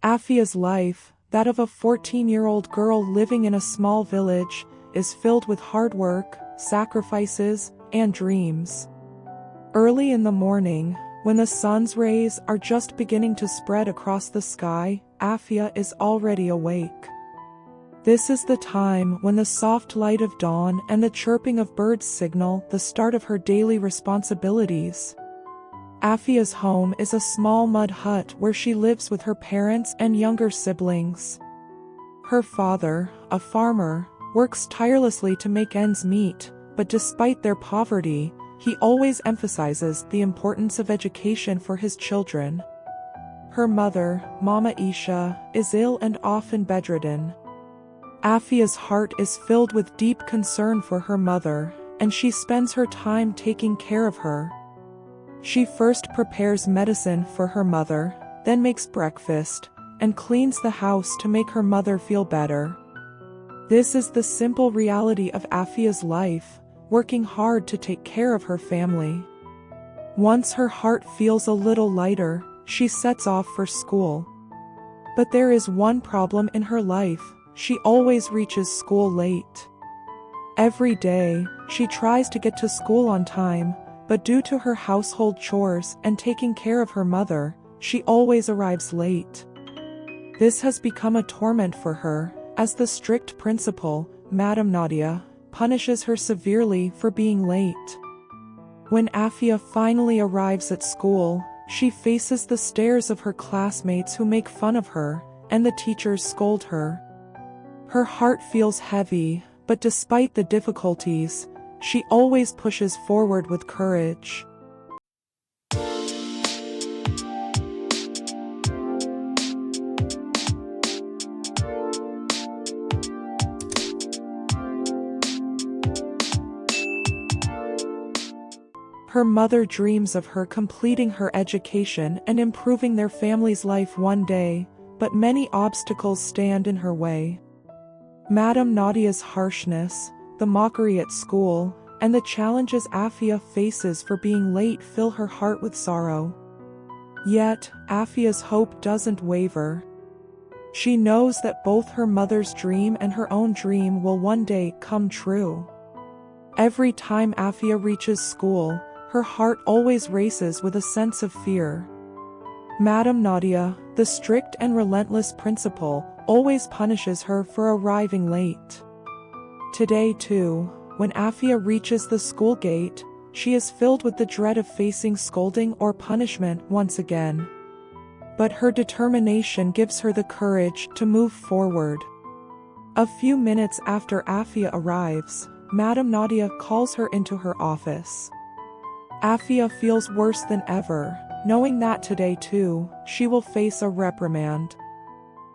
Afia's life, that of a 14-year-old girl living in a small village, is filled with hard work, sacrifices, and dreams. Early in the morning, when the sun's rays are just beginning to spread across the sky, Afia is already awake. This is the time when the soft light of dawn and the chirping of birds signal the start of her daily responsibilities. Afia's home is a small mud hut where she lives with her parents and younger siblings. Her father, a farmer, works tirelessly to make ends meet, but despite their poverty, he always emphasizes the importance of education for his children. Her mother, Mama Isha, is ill and often bedridden. Afia's heart is filled with deep concern for her mother, and she spends her time taking care of her. She first prepares medicine for her mother, then makes breakfast, and cleans the house to make her mother feel better. This is the simple reality of Afia's life, working hard to take care of her family. Once her heart feels a little lighter, she sets off for school. But there is one problem in her life: she always reaches school late. Every day, she tries to get to school on time, but due to her household chores and taking care of her mother, she always arrives late. This has become a torment for her, as the strict principal, Madame Nadia, punishes her severely for being late. When Afia finally arrives at school, she faces the stares of her classmates who make fun of her, and the teachers scold her. Her heart feels heavy, but despite the difficulties, she always pushes forward with courage. Her mother dreams of her completing her education and improving their family's life one day, but many obstacles stand in her way. Madame Nadia's harshness, the mockery at school, and the challenges Afia faces for being late fill her heart with sorrow. Yet, Afia's hope doesn't waver. She knows that both her mother's dream and her own dream will one day come true. Every time Afia reaches school, her heart always races with a sense of fear. Madame Nadia, the strict and relentless principal, always punishes her for arriving late. Today too, when Afia reaches the school gate, she is filled with the dread of facing scolding or punishment once again. But her determination gives her the courage to move forward. A few minutes after Afia arrives, Madame Nadia calls her into her office. Afia feels worse than ever, knowing that today too, she will face a reprimand.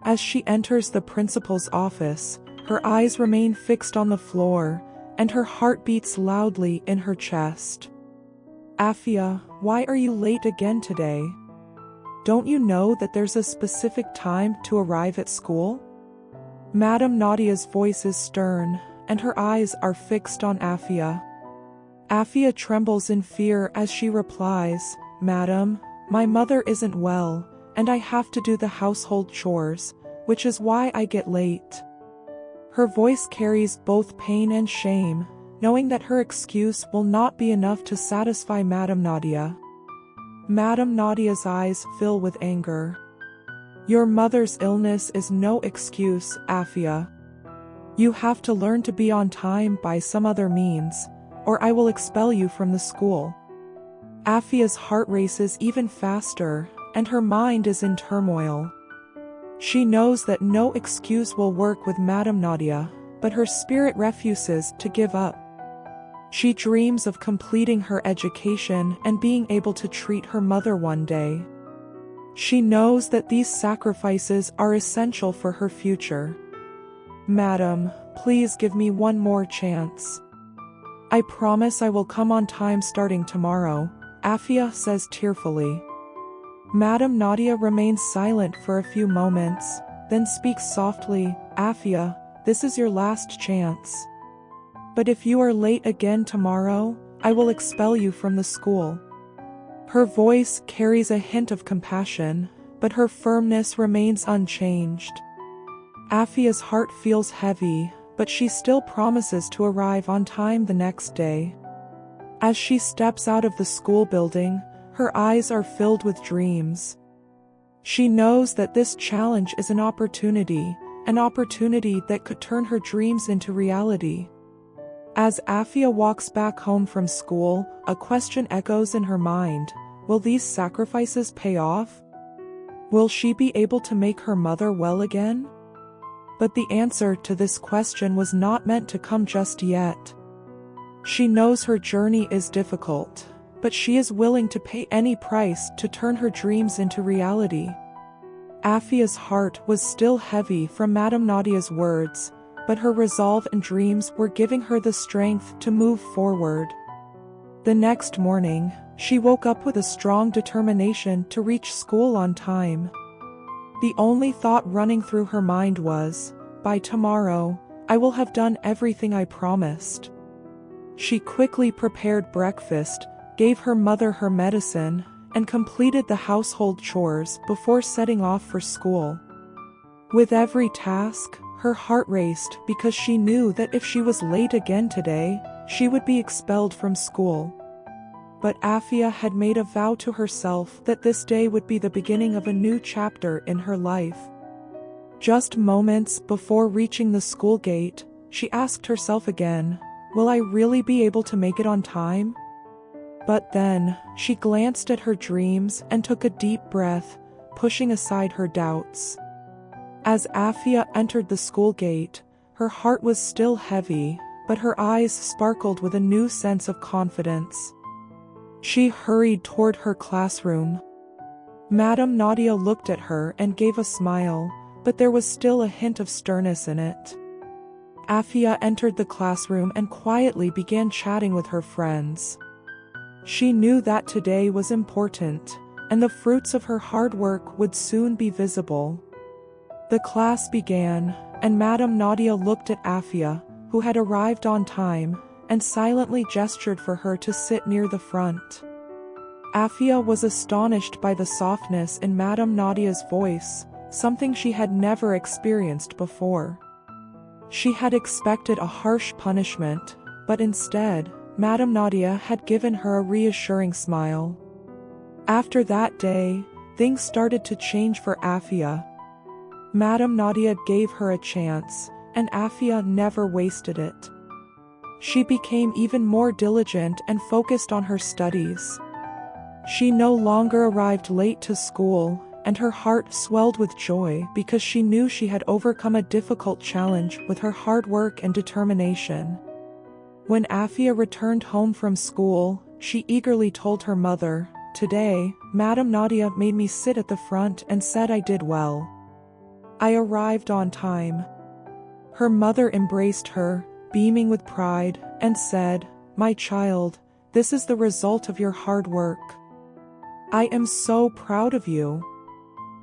As she enters the principal's office, her eyes remain fixed on the floor, and her heart beats loudly in her chest. Afia, why are you late again today? Don't you know that there's a specific time to arrive at school? Madame Nadia's voice is stern, and her eyes are fixed on Afia. Afia trembles in fear as she replies, "Madam, my mother isn't well, and I have to do the household chores, which is why I get late." Her voice carries both pain and shame, knowing that her excuse will not be enough to satisfy Madame Nadia. Madame Nadia's eyes fill with anger. "Your mother's illness is no excuse, Afia. You have to learn to be on time by some other means, or I will expel you from the school." Afia's heart races even faster, and her mind is in turmoil. She knows that no excuse will work with Madame Nadia, but her spirit refuses to give up. She dreams of completing her education and being able to treat her mother one day. She knows that these sacrifices are essential for her future. "Madam, please give me one more chance. I promise I will come on time starting tomorrow," Afia says tearfully. Madame Nadia remains silent for a few moments, then speaks softly, "Afia, this is your last chance. But if you are late again tomorrow, I will expel you from the school." Her voice carries a hint of compassion, but her firmness remains unchanged. Afia's heart feels heavy, but she still promises to arrive on time the next day. As she steps out of the school building, her eyes are filled with dreams. She knows that this challenge is an opportunity that could turn her dreams into reality. As Afia walks back home from school, a question echoes in her mind. Will these sacrifices pay off? Will she be able to make her mother well again? But the answer to this question was not meant to come just yet. She knows her journey is difficult, but she is willing to pay any price to turn her dreams into reality. Afia's heart was still heavy from Madame Nadia's words, but her resolve and dreams were giving her the strength to move forward. The next morning, she woke up with a strong determination to reach school on time. The only thought running through her mind was, by tomorrow, I will have done everything I promised. She quickly prepared breakfast, gave her mother her medicine, and completed the household chores before setting off for school. With every task, her heart raced because she knew that if she was late again today, she would be expelled from school. But Afia had made a vow to herself that this day would be the beginning of a new chapter in her life. Just moments before reaching the school gate, she asked herself again, will I really be able to make it on time? But then, she glanced at her dreams and took a deep breath, pushing aside her doubts. As Afia entered the school gate, her heart was still heavy, but her eyes sparkled with a new sense of confidence. She hurried toward her classroom. Madame Nadia looked at her and gave a smile, but there was still a hint of sternness in it. Afia entered the classroom and quietly began chatting with her friends. She knew that today was important, and the fruits of her hard work would soon be visible. The class began, and Madame Nadia looked at Afia, who had arrived on time, and silently gestured for her to sit near the front. Afia was astonished by the softness in Madame Nadia's voice, something she had never experienced before. She had expected a harsh punishment, but instead, Madame Nadia had given her a reassuring smile. After that day, things started to change for Afia. Madame Nadia gave her a chance, and Afia never wasted it. She became even more diligent and focused on her studies. She no longer arrived late to school, and her heart swelled with joy because she knew she had overcome a difficult challenge with her hard work and determination. When Afia returned home from school, she eagerly told her mother, "Today, Madame Nadia made me sit at the front and said I did well. I arrived on time." Her mother embraced her, beaming with pride, and said, "My child, this is the result of your hard work. I am so proud of you."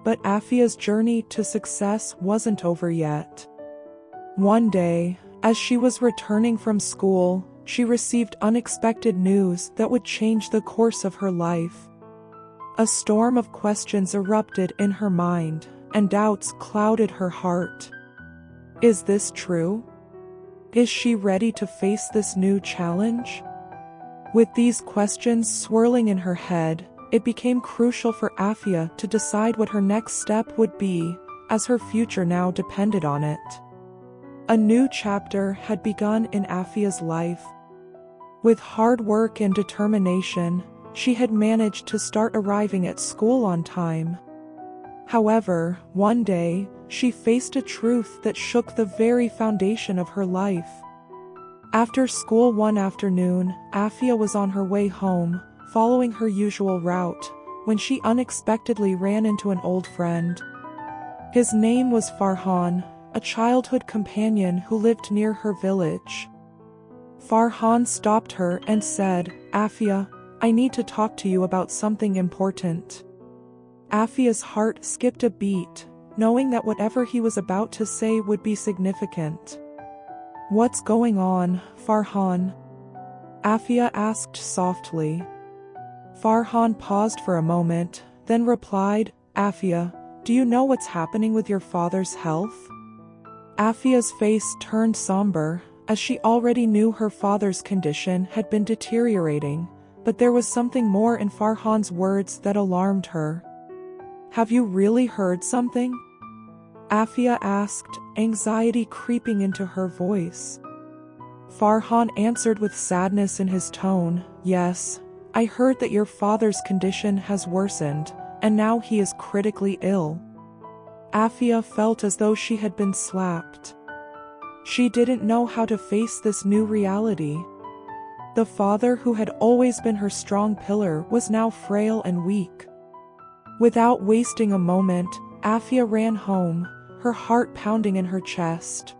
But Afia's journey to success wasn't over yet. One day, as she was returning from school, she received unexpected news that would change the course of her life. A storm of questions erupted in her mind, and doubts clouded her heart. Is this true? Is she ready to face this new challenge? With these questions swirling in her head, it became crucial for Afia to decide what her next step would be, as her future now depended on it. A new chapter had begun in Afia's life. With hard work and determination, she had managed to start arriving at school on time. However, one day, she faced a truth that shook the very foundation of her life. After school one afternoon, Afia was on her way home, following her usual route, when she unexpectedly ran into an old friend. His name was Farhan, a childhood companion who lived near her village. Farhan stopped her and said, "Afia, I need to talk to you about something important." Afia's heart skipped a beat, knowing that whatever he was about to say would be significant. "What's going on, Farhan?" Afia asked softly. Farhan paused for a moment, then replied, Afia, do you know what's happening with your father's health? Afia's face turned somber, as she already knew her father's condition had been deteriorating, but there was something more in Farhan's words that alarmed her. Have you really heard something? Afia asked, anxiety creeping into her voice. Farhan answered with sadness in his tone, yes, I heard that your father's condition has worsened, and now he is critically ill. Afia felt as though she had been slapped. She didn't know how to face this new reality. The father who had always been her strong pillar was now frail and weak. Without wasting a moment, Afia ran home, her heart pounding in her chest.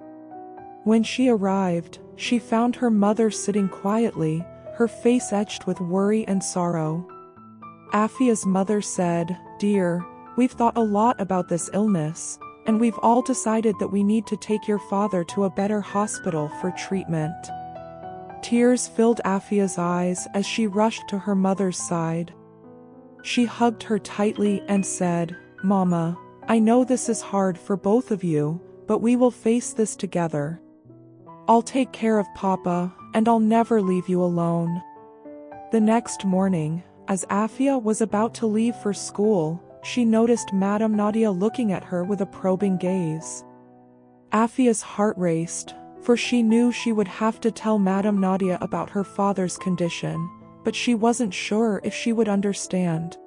When she arrived, she found her mother sitting quietly, her face etched with worry and sorrow. Afia's mother said, Dear, we've thought a lot about this illness, and we've all decided that we need to take your father to a better hospital for treatment. Tears filled Afia's eyes as she rushed to her mother's side. She hugged her tightly and said, Mama, I know this is hard for both of you, but we will face this together. I'll take care of Papa, and I'll never leave you alone. The next morning, as Afia was about to leave for school, she noticed Madame Nadia looking at her with a probing gaze. Afia's heart raced, for she knew she would have to tell Madame Nadia about her father's condition, but she wasn't sure if she would understand.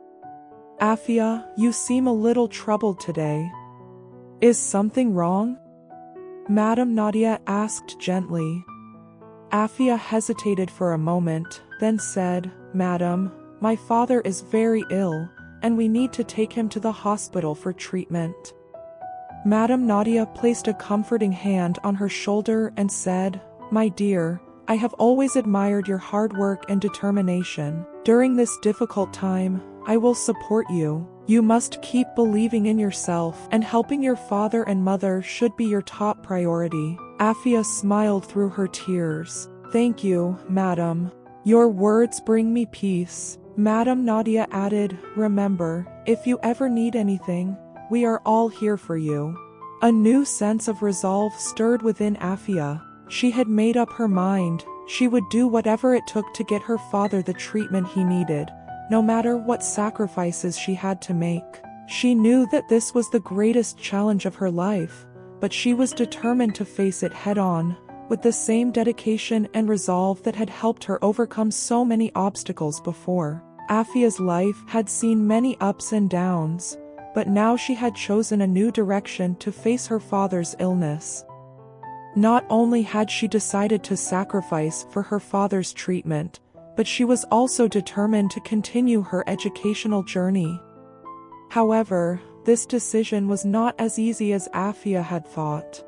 Afia, you seem a little troubled today. Is something wrong? Madame Nadia asked gently. Afia hesitated for a moment, then said, Madam, my father is very ill, and we need to take him to the hospital for treatment. Madame Nadia placed a comforting hand on her shoulder and said, My dear, I have always admired your hard work and determination. During this difficult time, I will support you. You must keep believing in yourself, and helping your father and mother should be your top priority. Afia smiled through her tears. Thank you, Madam. Your words bring me peace. Madame Nadia added, Remember, if you ever need anything, we are all here for you. A new sense of resolve stirred within Afia. She had made up her mind. She would do whatever it took to get her father the treatment he needed, no matter what sacrifices she had to make. She knew that this was the greatest challenge of her life, but she was determined to face it head-on, with the same dedication and resolve that had helped her overcome so many obstacles before. Afia's life had seen many ups and downs, but now she had chosen a new direction to face her father's illness. Not only had she decided to sacrifice for her father's treatment, but she was also determined to continue her educational journey. However, this decision was not as easy as Afia had thought.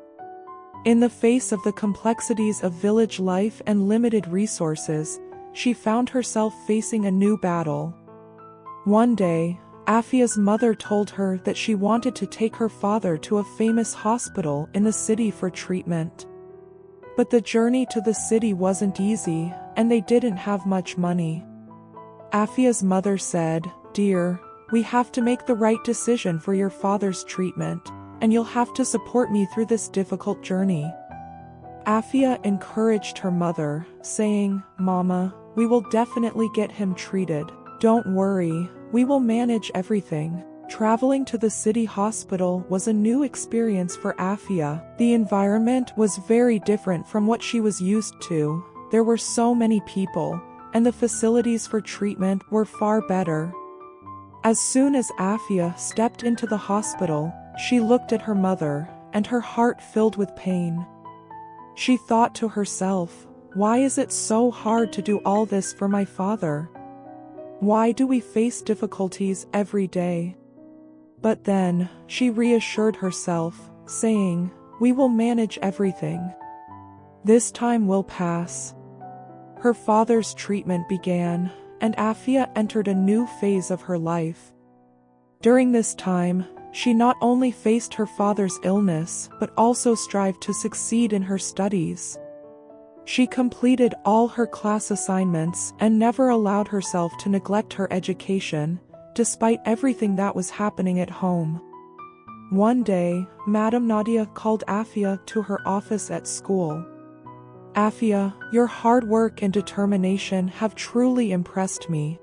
In the face of the complexities of village life and limited resources, she found herself facing a new battle. One day, Afia's mother told her that she wanted to take her father to a famous hospital in the city for treatment. But the journey to the city wasn't easy, and they didn't have much money. Afia's mother said, Dear, we have to make the right decision for your father's treatment, and you'll have to support me through this difficult journey. Afia encouraged her mother, saying, Mama, we will definitely get him treated. Don't worry, we will manage everything. Traveling to the city hospital was a new experience for Afia. The environment was very different from what she was used to. There were so many people, and the facilities for treatment were far better. As soon as Afia stepped into the hospital, she looked at her mother, and her heart filled with pain. She thought to herself, why is it so hard to do all this for my father? Why do we face difficulties every day? But then, she reassured herself, saying, we will manage everything. This time will pass. Her father's treatment began, and Afia entered a new phase of her life. During this time, she not only faced her father's illness but also strived to succeed in her studies. She completed all her class assignments and never allowed herself to neglect her education, despite everything that was happening at home. One day, Madame Nadia called Afia to her office at school. "Afia, your hard work and determination have truly impressed me.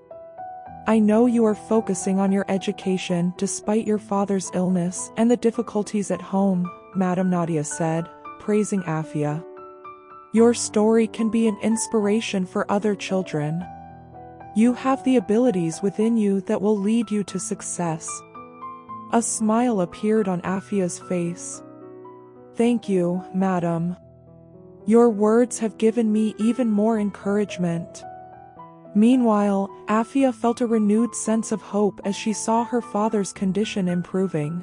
I know you are focusing on your education despite your father's illness and the difficulties at home," Madame Nadia said, praising Afia. "Your story can be an inspiration for other children. You have the abilities within you that will lead you to success." A smile appeared on Afia's face. "Thank you, madam. Your words have given me even more encouragement." Meanwhile, Afia felt a renewed sense of hope as she saw her father's condition improving.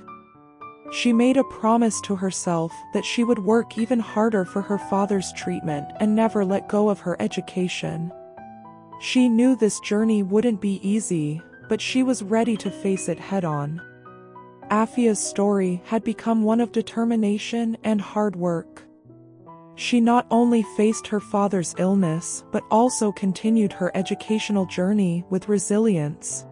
She made a promise to herself that she would work even harder for her father's treatment and never let go of her education. She knew this journey wouldn't be easy, but she was ready to face it head-on. Afia's story had become one of determination and hard work. She not only faced her father's illness but also continued her educational journey with resilience.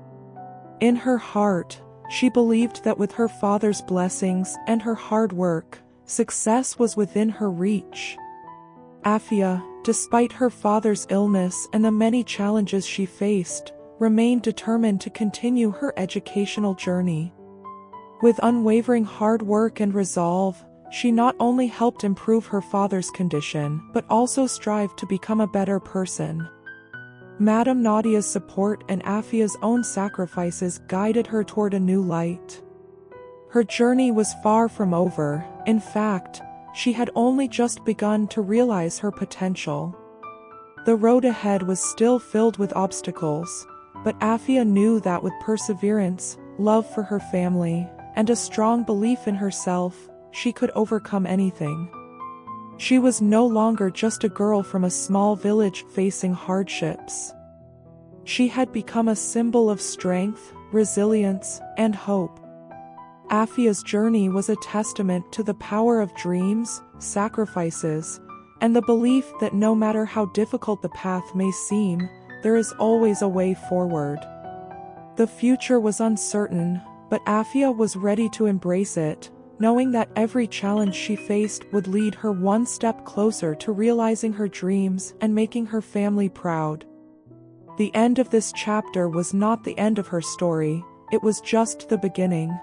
In her heart, she believed that with her father's blessings and her hard work, success was within her reach. Afia, despite her father's illness and the many challenges she faced, remained determined to continue her educational journey. With unwavering hard work and resolve, she not only helped improve her father's condition but also strived to become a better person. Madame Nadia's support and Afia's own sacrifices guided her toward a new light. Her journey was far from over. In fact, she had only just begun to realize her potential. The road ahead was still filled with obstacles, but Afia knew that with perseverance, love for her family, and a strong belief in herself, she could overcome anything. She was no longer just a girl from a small village facing hardships. She had become a symbol of strength, resilience, and hope. Afia's journey was a testament to the power of dreams, sacrifices, and the belief that no matter how difficult the path may seem, there is always a way forward. The future was uncertain, but Afia was ready to embrace it, knowing that every challenge she faced would lead her one step closer to realizing her dreams and making her family proud. The end of this chapter was not the end of her story, it was just the beginning.